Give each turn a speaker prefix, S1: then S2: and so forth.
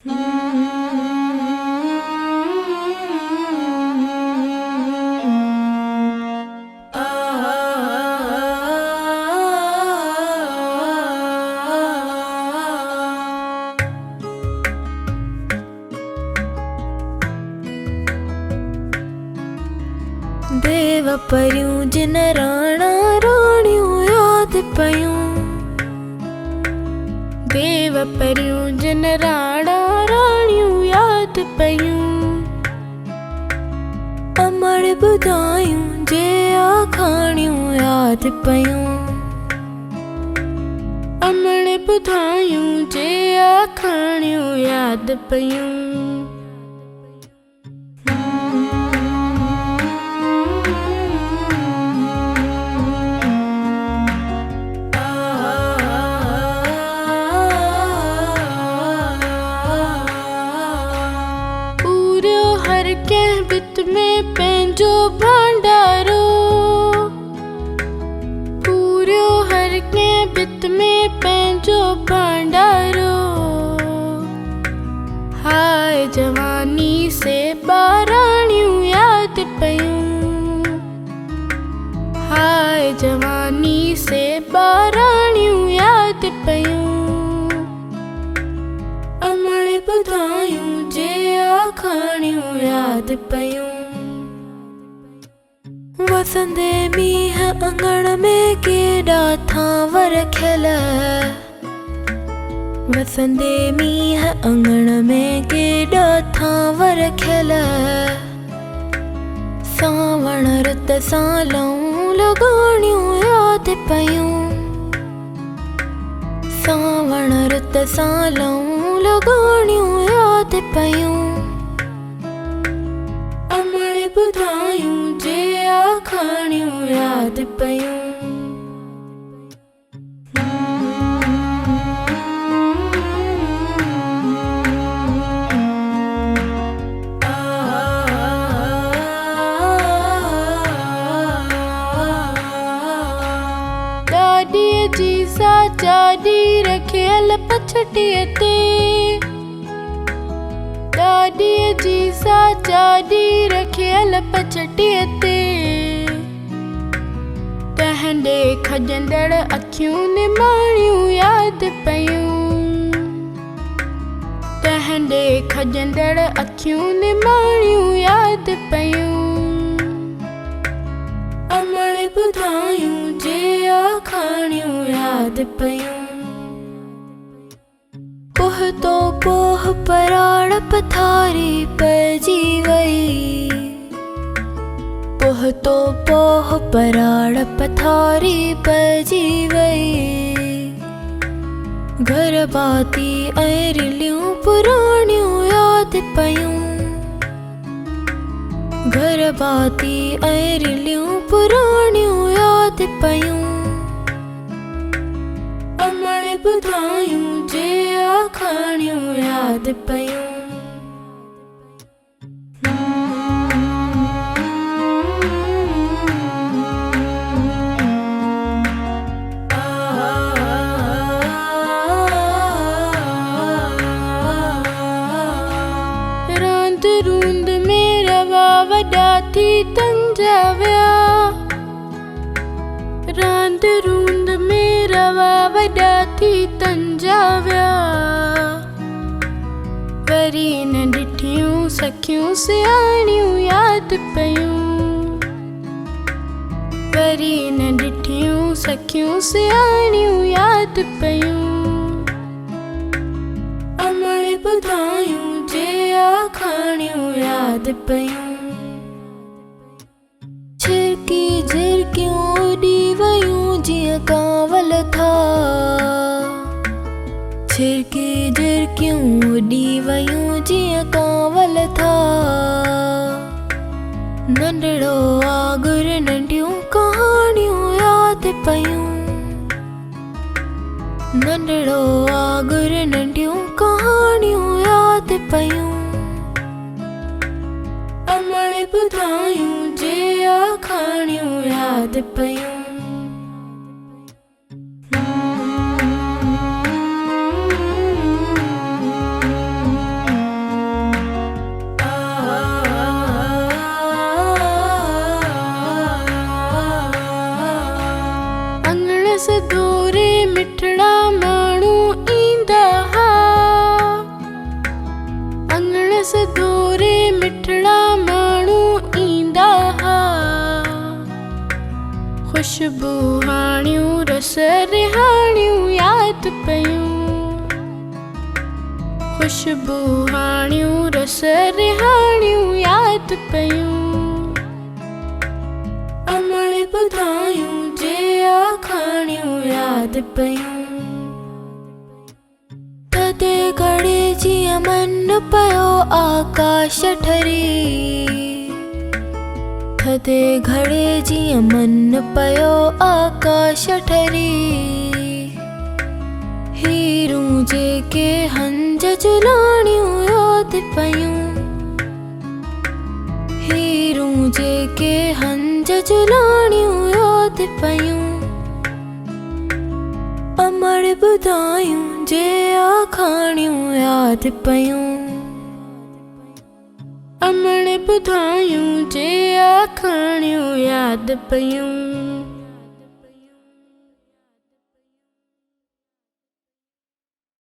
S1: देव परियूं जिन राणा राणियूं याद पयूं। देव परियूं जिन राणा राणियूं याद पयूं। अमड़ ॿुधायूं जे आखाणियूं याद पयूं। अमड़ ॿुधायूं जे आखाणियूं याद पयूं। बित में पंहिंजो भंडारो। पूरो हर कंहिं बित में पंहिंजो भंडारो। हाय जवानी से ॿाराणियूं याद पयूं। हाय जवानी से ॿाराणियूं याद पयूं। अमड़ ॿुधायूं जे आखाणियूं याद पयूं। वसंदे मींह अंगण में केॾा थांवर खियल। वसंदे मींह अंगण में केॾा थांवर खियल। सावण रुत सां लऊं लॻाणियूं याद पयूं। सावण रुत सां लऊं लॻाणियूं याद पयूं। अमड़ ॿुधायूं जे आखाणियूं याद पयूं। ॾाॾीअ जी सा चाॾी रखियल पछड़ीअ ते। ॾाॾीअ जी सा चाॾी रखियल पछड़ीअ ते। तंहिंॾे खॼंदड़ अखियूं निमाणियूं याद पयूं। तंहिंॾे खॼंदड़ अखियूं निमाणियूं याद पयूं। अमड़ ॿुधायूं जे आखाणियूं याद पयूं। पोह तो पोह पराड़ पथारी पइजी वई। पोह तो पोह पराड़ पथारी पइजी वई। घर बाती ऐं रिलियूं पुराणियूं याद पयूं। घर बाती ऐं रिलियूं पुराणियूं याद पयूं। अमड़ ॿुधायूं जे आखाणियूं याद पयूं। रांद रूंद में रवा वॾा थी तंजाव्या। रांद रूंद में रवा वॾा थी तंजाव्या। वरी न ॾिठियूं सखियूं सियाणियूं याद पयूं। वरी न ॾिठियूं सखियूं सियाणियूं याद पयूं। अमड़ ॿुधायूं जे आखाणियूं याद पयूं। छिरकी झिरकियूं उॾी वयूं जीअं कांवल था। छिरकी झिरकियूं उॾी वयूं जीअं कांवल था। नंढड़ो आगुर नंढियूं कहाणियूं याद पयूं। नंढड़ो आगुर नंढियूं कहाणियूं याद पयूं। अमड़ ॿुधायूं जे आखाणियूं याद पयूं। संदस दूरे मिठड़ा माण्हू ईंदा हा। खुशबू हाणियूं रस रिहाणियूं याद पयूं। खुशबू हाणियूं रस रिहाणियूं याद पयूं। अमड़ ॿुधायूं जे आखाणियूं याद पयूं। थधे घड़े जीअं मन पयो आकाश ठरी। थधे घड़े जीअं मन पयो आकाश ठरी। हीरूं जेके हंज जुलाणियूं याद पयूं। हीरूं जेके हंज जुलाणियूं याद पयूं। अमड़ ॿुधायूं जे आखाणियूं याद पयूं। अमड़ ॿुधायूं जे आखाणियूं याद पयूं।